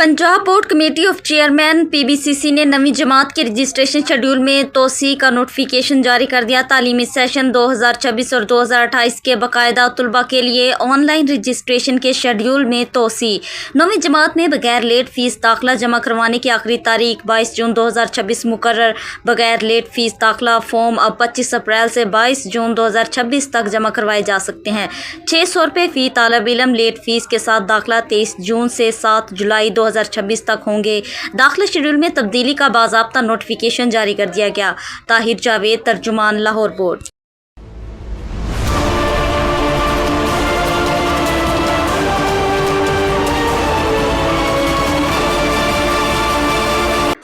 Punjab board committee of chairman PBCC ने नवीं जमात के रजिस्ट्रेशन शेड्यूल में तोसी का नोटिफिकेशन जारी कर दिया। तालीमी सेशन 2026 और 2028 के बाकायदा तलबा के लिए ऑनलाइन रजिस्ट्रेशन के शेड्यूल में तोसी। नवीं जमात में बगैर लेट फीस दाखिला जमा करवाने की आखिरी तारीख 22 जून 2026 मुकर्रर। बगैर लेट फीस दाखिला फॉर्म अब 25 अप्रैल से 22 जून 2026 तक जमा करवाए जा सकते हैं। 600 रुपये फ़ी तालिब इल्म लेट फीस के साथ दाखिला 23 जून से 7 जुलाई 2026 तक होंगे। दाखिला शेड्यूल में तब्दीली का बाज़ाब्ता नोटिफिकेशन जारी कर दिया गया। ताहिर जावेद, तर्जुमान, लाहौर बोर्ड।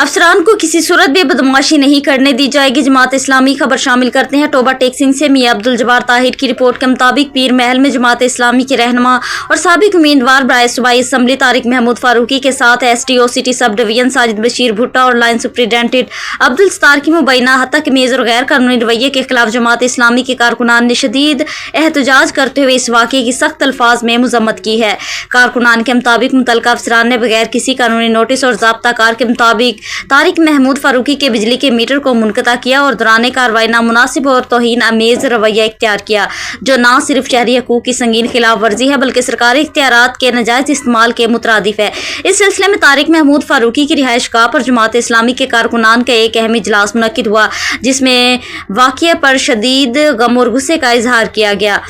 अफसरान को किसी सूरत भी बदमाशी नहीं करने दी जाएगी। जमात इस्लामी खबर शामिल करते हैं टोबा टेक्सिंग से मियां अब्दुल जब्बार ताहिर की रिपोर्ट के मुताबिक पीर महल में जमात इस्लामी के रहनुमा और साबिक उम्मीदवार बराए सूबाई असम्बली तारिक महमूद फारूकी के साथ STO city sub division Sajid Bashir भुट्टा और लाइन सुप्रिटेंडेंट अब्दुल सत्तार की मुबैना हत्या मेज़ और गैर कानूनी रवैये के खिलाफ जमात इस्लामी के कारकुनान ने शदीद एहतजाज करते हुए इस वाक़े की सख्त अल्फाज में मजम्मत की है। कारकुनान के मुताबिक मुतल्लिका अफसरान ने बगैर किसी कानूनी नोटिस और ज़ाब्ता कार के मुताबिक तारिक महमूद फारूकी के बिजली के मीटर को मुनक़ता किया और दौरान कार्रवाई नामुनासिब और तौहीन अमेज़ रवैया इख्तियार किया, जो न सिर्फ शहरी हकूक़ की संगीन खिलाफ वर्जी है बल्कि सरकारी इख्तियारात के नाजायज़ इस्तेमाल के मुतरादिफ है। इस सिलसिले में तारिक महमूद फारूकी की रिहाइश गाह पर जमात इस्लामी के कारकुनान का एक अहम इजलास मुनक्किद हुआ, जिसमें वाक़िए पर शदीद गम और गुस्से का इजहार किया गया।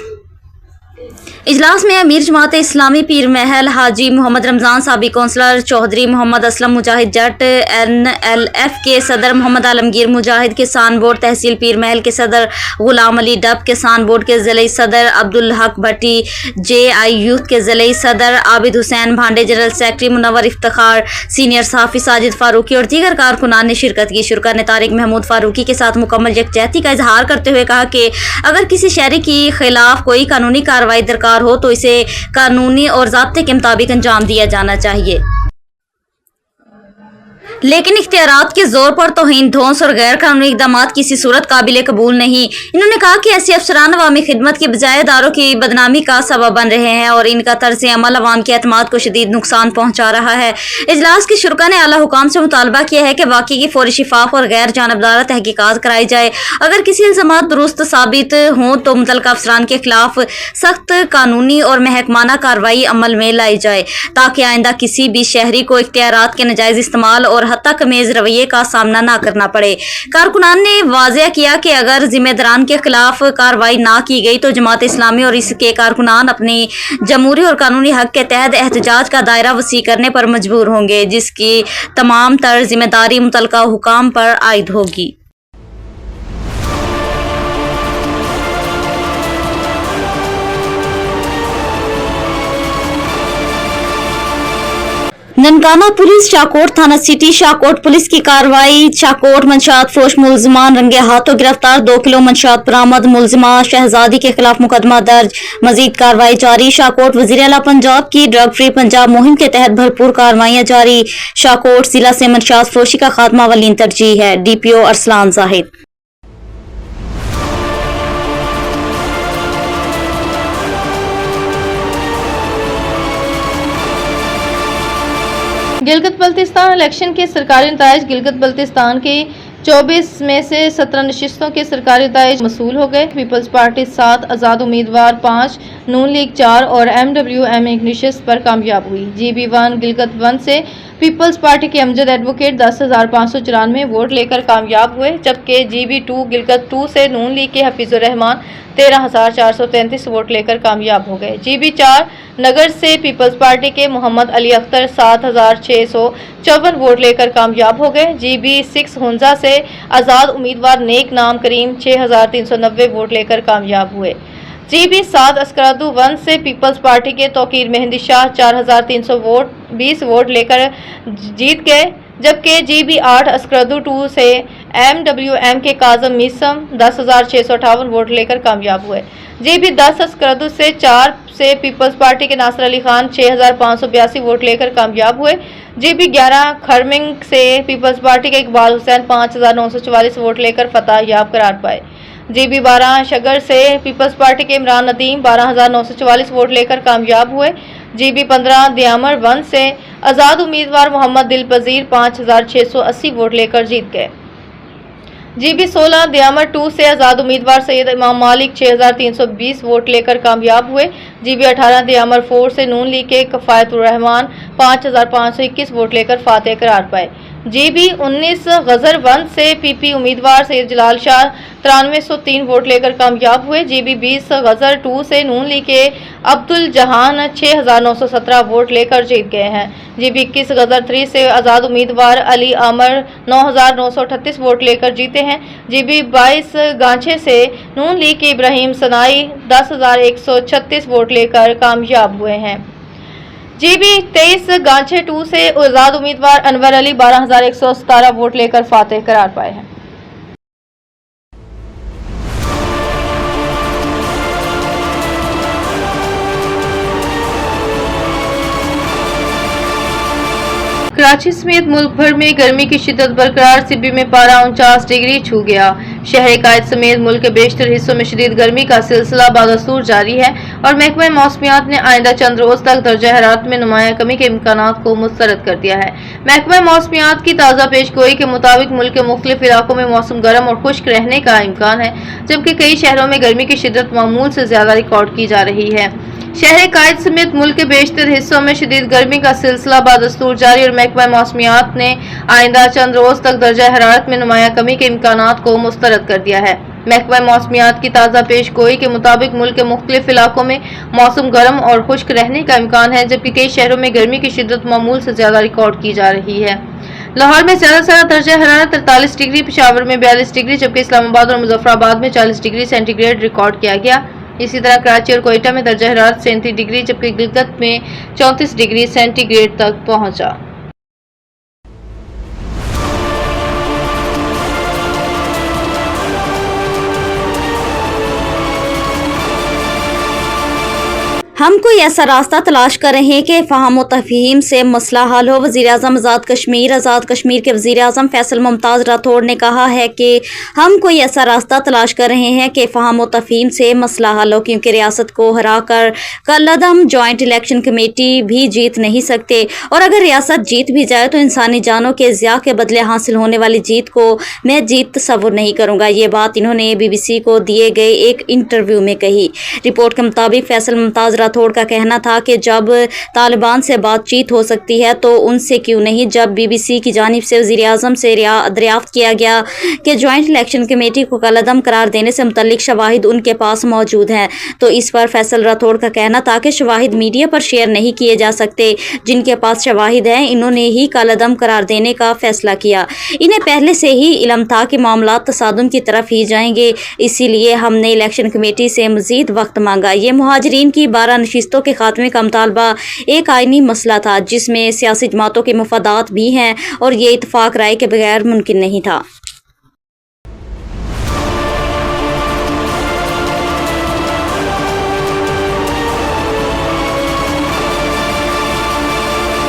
इजलास में अमीर जमात इस्लामी पीर महल हाजी मोहम्मद रमज़ान, साबिक कौंसलर चौधरी मोहम्मद असलम मुजाहिद जट, NLF के सदर मोहम्मद आलमगीर मुजाहिद, किसान बोर्ड तहसील पीर महल के सदर गुलाम अली डब, किसान बोर्ड के ज़िले सदर अब्दुल हक भट्टी, JI यूथ के ज़िले सदर Abid Hussain Bhande, general secretary Munawwar Iftikhar, senior सहाफ़ी साजिद फारूकी और दीगर कारकुनान ने शिरकत की। शुरा ने तारिक महमूद फारूकी के साथ मुकम्मल यकजहती का इजहार करते हुए कहा कि अगर किसी शहरी के खिलाफ कोई कानूनी कार्रवाई दरकार हो तो इसे कानूनी और ज़ाब्ते के मुताबिक अंजाम दिया जाना चाहिए, लेकिन इख्तियारात के जोर पर तौहीन, धौंस और गैर कानूनी इक़दामात किसी सूरत काबिल कबूल नहीं। इन्होंने कहा कि ऐसे अफसरान अवामी खिदमत की बजाय इदारों की बदनामी का सबब बन रहे हैं और इनका तर्ज़ अमल अवाम के एतमाद को शदीद नुकसान पहुँचा रहा है। इजलास के शुरा ने आला हुकाम से मुतालबा किया है कि वाक़ई की फौरी शिफाफ और गैर जानबदारा तहकीकात कराई जाए। अगर किसी इल्ज़ामात दुरुस्त साबित हों तो मुतल्लिका अफसरान के खिलाफ सख्त कानूनी और महकमाना कार्रवाई अमल में लाई जाए, ताकि आइंदा किसी भी शहरी को इख्तियारात के नाजायज़ इस्तेमाल और हत्ता कमेज़ रवैये का सामना ना करना पड़े। कारकुनान ने वाज़ेह किया कि अगर जिम्मेदारान के खिलाफ कार्रवाई ना की गई तो जमात इस्लामी और इसके कारकुनान अपनी जमहूरी और कानूनी हक के तहत एहतजाज का दायरा वसी करने पर मजबूर होंगे, जिसकी तमाम तर जिम्मेदारी मुतल्लिका हुकाम पर आयद होगी। ननकाना पुलिस शाहकोट थाना सिटी शाहकोट पुलिस की कार्रवाई। शाहकोट मंशात फरोश मुलजिमान रंगे हाथों गिरफ्तार। 2 किलो मंशात बरामद। मुलजिमा शहजादी के खिलाफ मुकदमा दर्ज। मजीद कार्रवाई जारी। शाहकोट वज़ीर आला पंजाब की ड्रग फ्री पंजाब मुहिम के तहत भरपूर कार्रवाइयां जारी। शाहकोट जिला से मंशात फरोशी का खात्मा अवलीन तरजीह है। DPO अरसलान जाहिद। गिलगित बल्तिस्तान इलेक्शन के सरकारी नताइज। गिलगित बल्तिस्तान की 24 में से 17 नशिस्तों के सरकारी नताइज मसूल हो गए। पीपल्स पार्टी 7, आज़ाद उम्मीदवार 5, नून लीग 4 और MWM एक नशिस्त पर कामयाब हुई। GB1 गिलगित 1 से पीपल्स पार्टी के अमजद एडवोकेट 10,594 वोट लेकर कामयाब हुए, जबकि GB2 गिलगित 2 से नून लीग के हफीजुर रहमान 13,433 वोट लेकर कामयाब हो गए। GB4 नगर से पीपल्स पार्टी के मोहम्मद अली अख्तर 7,654 वोट लेकर कामयाब हो गए। GB6 हुंजा से आज़ाद उम्मीदवार नेक नाम करीम 6,390 वोट लेकर कामयाब हुए। GB7 अस्करादू 1 से पीपल्स पार्टी के तौकीर मेहंदी शाह 4,320 वोट लेकर जीत गए, जबकि GB8 अस्करादू 2 से MWM के काजम मीसम 10,658 वोट लेकर कामयाब हुए। GB10 अस्करादू से 4 से पीपल्स पार्टी के नासिर अली खान 6,582 वोट लेकर कामयाब हुए। GB11 खरमिंग से पीपल्स पार्टी के इकबाल हुसैन 5,944 वोट लेकर फतह याब करार पाए। GB12 शगर से पीपल्स पार्टी के इमरान नदीम 12,944 वोट लेकर कामयाब हुए। GB 15 दियामर 1 से आज़ाद उम्मीदवार मोहम्मद दिल पजीर 5680 वोट लेकर जीत गए। GB 16 दियामर 2 से आज़ाद उम्मीदवार सैयद इमाम मालिक 6320 वोट लेकर कामयाब हुए। GB 18 दियामर 4 से नून लीग के कफायतुर रहमान 5521 वोट लेकर फातेह करार पाए। GB 19 गजर 1 से PP उम्मीदवार सैयद जलाल शाह 9303 वोट लेकर कामयाब हुए। GB 20 गजर 2 से नून लीग के अब्दुल जहान 6917 वोट लेकर जीत गए हैं। GB 21 गजर 3 से आज़ाद उम्मीदवार अली आमर 9938 वोट लेकर जीते हैं। GB 22 गांछे से नून लीग के इब्राहिम सनाई 10136 वोट लेकर कामयाब हुए हैं। GB 23 गांछे 2 से आज़ाद उम्मीदवार अनवर अली 12117 वोट लेकर फातेह करार पाए हैं। कराची समेत मुल्क भर में गर्मी की शिद्दत बरकरार। सिब्बी में पारा 49 डिग्री छू गया। शहर कायद समेत मुल्क के बेशतर हिस्सों में शदीद गर्मी का सिलसिला बादस्तूर जारी है और महकमा मौसमियात ने आइंदा चंद रोज तक दर्जा हरारत में नुमाया कमी के इम्कानात को मुस्तरद कर दिया है। महकमा मौसमियात की ताज़ा पेशगोई के मुताबिक मुल्क के मुख्तलिफ इलाकों में मौसम गर्म और खुश्क रहने का इम्कान है, जबकि कई शहरों में गर्मी की शिद्दत मामूल से ज्यादा रिकॉर्ड की जा रही है। शहर कायद समेत मुल्क के बेशतर हिस्सों में शदीद गर्मी का सिलसिला बादस्तूर जारी और महकमा मौसमियात ने आइंदा चंद रोज तक दर्जा हरारत में नुमाया कमी के इम्कानात को मुस्तरद कर दिया है। महकमा मौसमियात की ताज़ा पेशगोई के मुताबिक मुल्क के मुख्तलिफ इलाकों में मौसम गर्म और खुश्क रहने का इम्कान है, जबकि कई शहरों में गर्मी की शिद्दत मामूल से ज्यादा रिकॉर्ड की जा रही है। लाहौर में ज्यादा से ज्यादा दर्जा हरारत 43 डिग्री, पेशावर में 42 डिग्री, जबकि इस्लामाबाद और मुजफ्फराबाद में 40 डिग्री सेंटीग्रेड रिकॉर्ड किया गया। इसी तरह कराची और कोयटा में दर्जा हरारत 37 डिग्री, जबकि गिलगित में 34 डिग्री सेंटीग्रेड तक पहुंचा। हम कोई ऐसा रास्ता तलाश कर रहे हैं कि फ़हम व तफ़हीम से मसला हल हो। वज़ीर-ए-आज़म आज़ाद कश्मीर के वज़ीर-ए-आज़म फैसल मुमताज़ राठौड़ ने कहा है कि हम कोई ऐसा रास्ता तलाश कर रहे हैं कि फ़हम व तफ़हीम से मसला हल हो, क्योंकि रियासत को हरा कर कलअदम जॉइंट इलेक्शन कमेटी भी जीत नहीं सकते, और अगर रियासत जीत भी जाए तो इंसानी जानों के ज़िया के बदले हासिल होने वाली जीत को मैं जीत तस्वुर नहीं करूँगा। ये बात इन्होंने BBC को दिए गए एक इंटरव्यू में कही। रिपोर्ट के मुताबिक फैसल मुमताज़ राठौड़ का कहना था कि जब तालिबान से बातचीत हो सकती है तो उनसे क्यों नहीं। जब BBC की जानिब से वज़ीर-ए-आज़म से दरियाफ्त किया गया कि जॉइंट इलेक्शन कमेटी को कलअदम करार देने से मुतल्लिक शवाहिद उनके पास मौजूद हैं, तो इस पर फैसल राठौड़ का कहना था कि शवाहिद मीडिया पर शेयर नहीं किए जा सकते। जिनके पास शवाहिद हैं इन्होंने ही कलअदम करार देने का फैसला किया। इन्हें पहले से ही इल्म था कि मामला तसादुम की तरफ ही जाएंगे, इसीलिए हमने इलेक्शन कमेटी से मज़ीद वक्त मांगा। ये मुहाजिरीन की 12 नशिस्तों के खात्मे का मुतालबा एक आइनी मसला था जिसमें सियासी जमातों के मफादात भी हैं और ये इत्तफाक राय के बगैर मुमकिन नहीं था।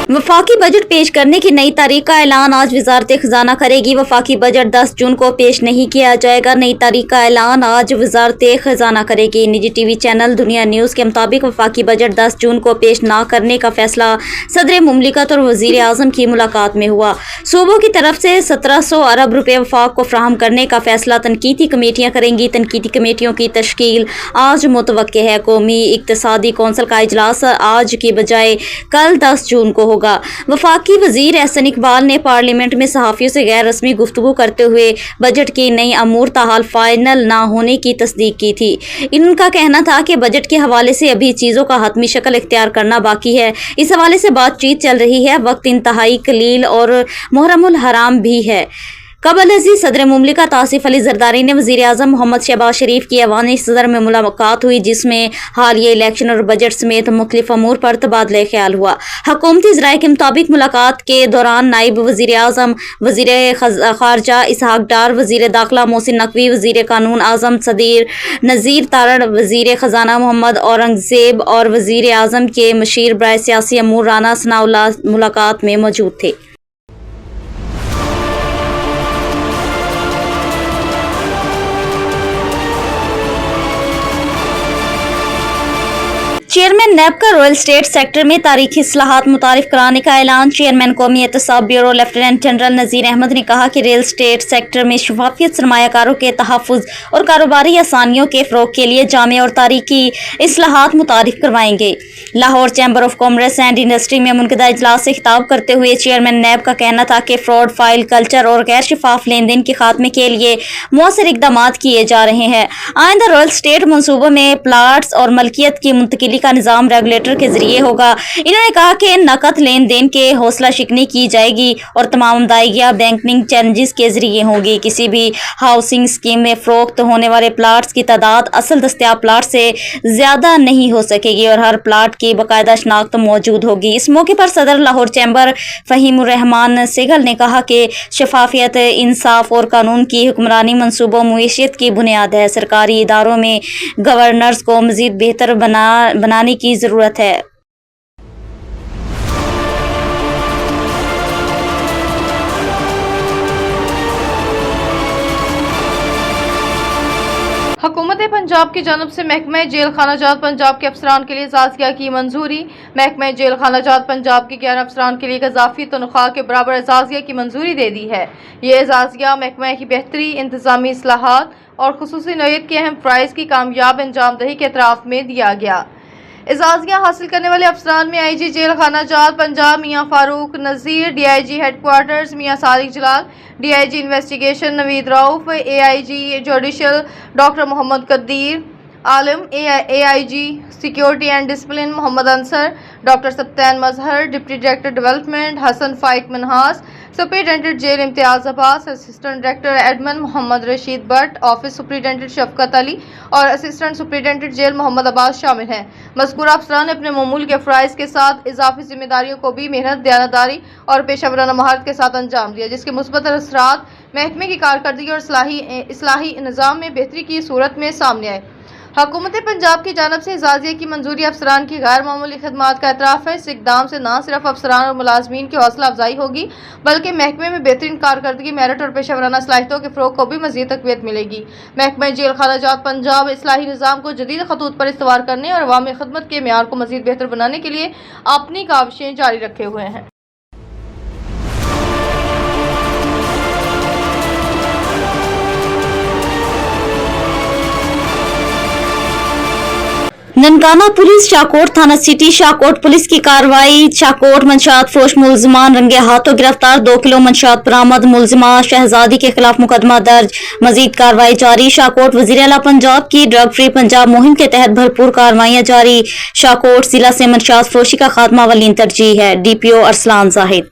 वफाकी बजट पेश करने की नई तारीख का ऐलान आज वजारत खजाना करेगी। वफाकी बजट 10 जून को पेश नहीं किया जाएगा। नई तारीख का ऐलान आज वजारत खजाना करेगी। निजी TV चैनल दुनिया न्यूज़ के मुताबिक वफाकी बजट 10 जून को पेश ना करने का फैसला सदर मुमलिकत और वज़ीर-ए-आज़म की मुलाकात में हुआ। सूबों की तरफ से 1700 अरब रुपये वफाक को फ्राहम करने का फैसला तनकीदी कमेटियाँ करेंगी। तनकीदी कमेटियों की तश्कील आज मुतवक्के है। कौमी इक्तसादी कौंसिल का इजलास आज की बजाय कल 10 जून को होगा। वफाकी वजीर एहसन इकबाल ने पार्लियामेंट में सहाफ़ियों से गैर रस्मी गुफ्तगू करते हुए बजट की नई अमूर ताहाल फाइनल ना होने की तस्दीक की थी। इनका कहना था कि बजट के हवाले से अभी चीज़ों का हतमी शक्ल इख्तियार करना बाकी है। इस हवाले से बातचीत चल रही है। वक्त इंतहाई कलील और मुहर्रमुल हराम भी है। कबल अजीज सदर मुमलिकत आसिफ अली जरदारी ने वज़ीर-ए-आज़म मोहम्मद शहबाज शरीफ की ऐवान सदर में मुलाकात हुई, जिसमें हालिया इलेक्शन और बजट समेत मुख्तलिफ अमूर पर तबादला ख्याल हुआ। हुकूमती ज़राए के मुताबिक मुलाकात के दौरान नायब वज़ीर-ए-आज़म, वज़ीर ख़ारजा इसहाक डार, वज़ीर दाखिला मोहसिन नकवी, वज़ीर कानून आज़म सदीर नज़ीर तारड़, वज़ीर ख़जाना मोहम्मद औरंगज़ेब और वज़ीर-ए-आज़म के मशीर बराए सियासी अमूर राना सनाउल्लाह मुलाकात में मौजूद थे। चेयरमैन नेब का रॉयल स्टेट सेक्टर में तारीखी इस्लाहात मुतारिफ कराने का ऐलान। चेयरमैन कौमी एहतसाब ब्यूरो लेफ्टिनेंट जनरल नज़ीर अहमद ने कहा कि रियल स्टेट सेक्टर में शफाफियत सरमायाकारों के तहफ़्फ़ुज़ और कारोबारी आसानियों के फ़रोग़ के लिए जामे और तारीखी इस्लाहात मुतारिफ करवाएंगे। Lahore chamber of commerce and industry में मुनक़दा इजलास से खिताब करते हुए चेयरमैन नेब का कहना था कि फ्रॉड, फाइल कल्चर और गैर शफाफ लेन देन के खात्मे के लिए मौसर इक़दाम किए जा रहे हैं। आइंदा रॉयल स्टेट मनसूबों में प्लाट्स और मलकियत की मुंतकिली का निज़ाम रेगुलेटर के जरिए होगा। इन्होंने कहा कि नकद लेन देन के हौसला शिकनी की जाएगी और तमाम अदायगियाँ बैंकिंग चैलेंजेस के जरिए होंगी। किसी भी हाउसिंग स्कीम में फ़रोख्त होने वाले प्लाट्स की तादाद असल दस्तयाब प्लाट से ज़्यादा नहीं हो सकेगी और हर प्लाट की बाकायदा शनाख्त मौजूद होगी। इस मौके पर सदर लाहौर चैम्बर फ़हीमुर रहमान सेगल ने कहा कि शफाफियत, इंसाफ और कानून की हुक्मरानी मनसूबों मुईशियत की बुनियाद है। सरकारी इदारों में गवर्नर्स को मज़ीद बेहतर बनाने की ज़रूरत है। हुकूमत पंजाब की जानब से महकमा जेल खाना जात पंजाब के अफसरान के लिए एजाज़िया की मंजूरी। महकमा जेल खाना जात पंजाब के 11 अफसरान के लिए इजाफी तनख्वाह के बराबर एजाज़िया की मंजूरी दे दी है। ये एजाज़िया महकमा की बेहतरी, इंतजामी इस्लाहात और खुसूसी नौयत के अहम फ़राइज़ की कामयाब अंजामदही के एतराफ़ में दिया गया। एजाज़िया हासिल करने वाले अफसरान में IG जेल खाना जात पंजाब मियाँ फारूक नज़ीर, DIG headquarters Mian Sadiq Jalal, DIG investigation Naveed Rauf, AIG judicial doctor Mohammad Qadeer Alam, AIG security and discipline Mohammad Ansar, doctor Sattan Mazhar, deputy director development Hassan Faiq Manhas, superintendent jail Imtiaz Abbas, assistant director admin Mohammad Rashid Bhatt, office superintendent Shafqat Ali और assistant superintendent jail Mohammad Abbas शामिल हैं। मज़कूर अफसरान ने अपने मामूल के फ़राइज़ के साथ इजाफी जिम्मेदारियों को भी मेहनत, दयानतदारी और पेशा वराना महारत के साथ अंजाम दिया, जिसके मुस्बत असरात महकमे की कारकर्दगी और इस्लाही निज़ाम में बेहतरी की सूरत में सामने आए। हुकूमत पंजाब की जानब से एजाज़िया की मंजूरी अफसरान की गैर मामूली खदमात का एतराफ़ है। इस इक़दाम से न सिर्फ अफसरान और मुलाजमीन की हौसला अफजाई होगी बल्कि महकमे में बेहतरीन कारकर्दगी, मेरिट और पेशा वराना सलाहियतों के फ़रोग़ को भी मज़ीद तक़वियत मिलेगी। महकमा जेल खाना जात पंजाब इस्लाही निज़ाम को जदीद खतूत पर इस्तवार करने और अवामी खदमत के मेयार को मज़ीद बेहतर बनाने के लिए अपनी काविशें जारी रखे हुए हैं। ननकाना पुलिस शाकोट थाना सिटी शाकोट पुलिस की कार्रवाई। शाकोट मंशात फरोश मुलजमान रंगे हाथों गिरफ्तार। 2 किलो मंशात बरामद। मुलजिमा शहजादी के खिलाफ मुकदमा दर्ज। मजीद कार्रवाई जारी। शाकोट वज़ीर आला पंजाब की ड्रग फ्री पंजाब मुहिम के तहत भरपूर कार्रवाइयां जारी। शाकोट जिला से मंशात फरोशी का खात्मा वलीन तरजीह है। DPO अरसलान जाहिद।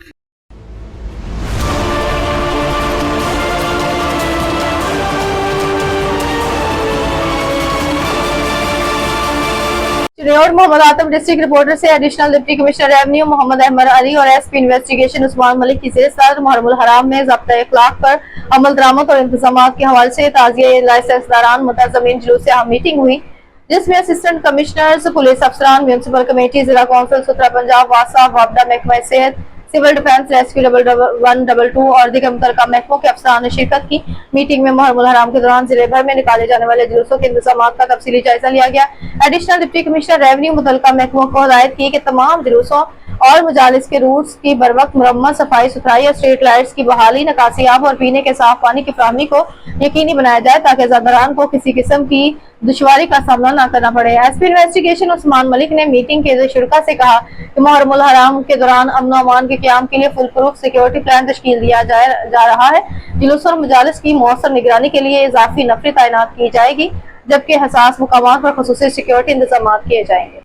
चिन्नौर मोहम्मद आतम डिस्ट्रिक्ट रिपोर्टर से additional deputy commissioner revenue Mohammad Ahmad Ali और SP इन्वेस्टिगेशन उस्मान मलिक की ज़ेर-ए-सदारत मुहर्रमुल हराम में ज़ब्ता इखलाक पर अमल दरामद और इंतजामात के हवाले से ताज़िए लाइसेंस दौरान मुतज़म्मिन जुलूस से अहम मीटिंग हुई, जिसमें असिस्टेंट कमिश्नर्स, पुलिस अफसरान, म्यूनसिपल कमेटी, जिला कौंसिल सुथरा पंजाब, वासा, वापडा, महकमा सेहत, सिविल डिफेंस, रेस्क्यू 122 और दीगर मुतल्लिका महकमों के अफसरान ने शिरकत की। मीटिंग में मुहर्रमुल हराम के दौरान जिले भर में निकाले जाने वाले जुलूसों के इंतजामात का तफसीली जायजा लिया गया। एडिशनल डिप्टी कमिश्नर रेवेन्यू मुतल्लिका महकमों को हिदायत की कि तमाम जुलूसों और मजालिस के रूट्स की बरवक्त मुरम्मत, सफाई सुथराई और स्ट्रीट लाइट्स की बहाली, निकासियाब और पीने के साफ पानी की फराहमी को यकीनी बनाया जाए ताकि ज़ादरान को किसी किस्म की दुश्वारी का सामना न करना पड़े। SP इन्वेस्टिगेशन उस्मान मलिक ने मीटिंग के शुरका से कहा कि मुहर्रमुल हराम के दौरान अमन अमान के क़याम के लिए फुल प्रूफ सिक्योरिटी प्लान तश्कील दिया जा रहा है। जुलूस और मजालिस की मौसर निगरानी के लिए इजाफी नफरी तैनात की जाएगी, जबकि हसास मुकामात पर खुसूसी सिक्योरिटी इंतजाम किए जाएंगे।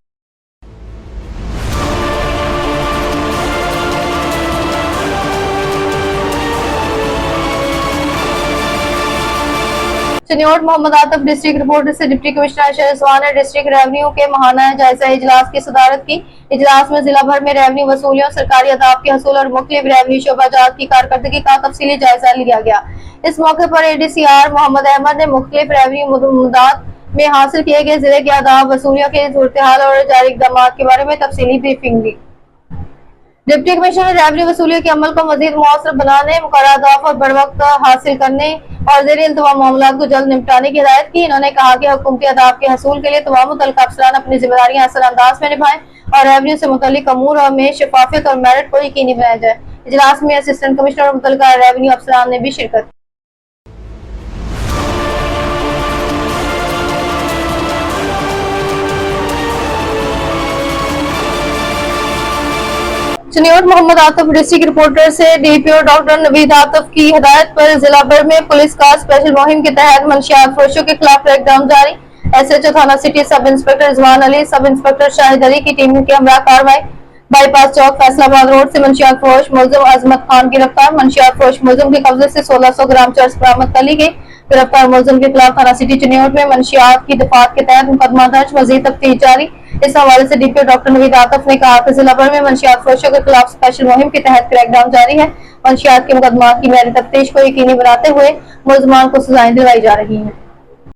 चिन्नौर मोहम्मद आतम डिस्ट्रिक्ट रिपोर्टर से डिप्टी कमिश्नर शहजवान ने डिस्ट्रिक्ट रेवेन्यू के माहाना जायजा इजलास की सदारत की। इजलास में जिला भर में रेवेन्यू वसूलियों, सरकारी अदाब के हसूल और मुख्तलिफ रेवेन्यू शोबाजात की कारकर्दगी का तफसीली जायजा लिया गया। इस मौके पर ADCR मोहम्मद अहमद ने मुख्तलिफ रेवेन्यू मुद्दात में हासिल किए गए जिले के आदाब, वसूलियों के सूरत हाल और जारी इक़दामात के बारे में तफसीली ब्रीफिंग दी। डिप्टी कमिश्नर ने रेवन्यू वसूलियों के अमल को मजीद मौसर बनाने, मुकर्रर दफा बर वक्त हासिल करने और ज़ेर इल्तवा मामलात को जल्द निपटाने की हिदायत की। इन्होंने कहा कि हुकूमती अहदाफ के हसूल के लिए तमाम मुतल्लिका अफसरान अपनी जिम्मेदारियां असर अंदाज में निभाएं और रेवन्यू से मुतल्लिक अमूर में शफाफियत और मेरिट को यकीनी बनाया जाए। इजलास में असिस्टेंट कमिश्नर और मुतल्लिका रेवन्यू अफसरान ने भी शिरकत की। चनियोट मोहम्मद आतिफ डिस्ट्रिक्ट रिपोर्टर से डीपीओ डॉक्टर नवीद आतिफ की हिदायत पर जिला भर में पुलिस का स्पेशल मुहिम के तहत मंशियात फरोशों के खिलाफ क्रैकडाउन जारी। एसएचओ थाना city sub inspector Rizwan Ali, sub inspector Shahid Ali की टीम के हमरा कार्रवाई। बाईपास चौक फैसलाबाद रोड से मंशियात फरोश मुलजिम अजमत खान गिरफ्तार। मंशियात फरोश मुलजिम के कब्जे से 1600 ग्राम चर्स बरामद कर ली गई। गिरफ्तार मुलजिम के खिलाफ थाना सिटी चनियोट में मंशियात की दफात के तहत मुकदमा दर्ज, मजीद तफ्तीश जारी। इस हवाले से डीपीओ डॉक्टर नवीद आतिफ ने कहा कि जिला भर में मंशियात फरोशों के खिलाफ स्पेशल मुहिम के तहत क्रैकडाउन जारी है। मंशियात के मुकदमा की मेरी तफ्तीश को यकीनी बनाते हुए मुलजमान को सजाएं दिलवाई जा रही हैं।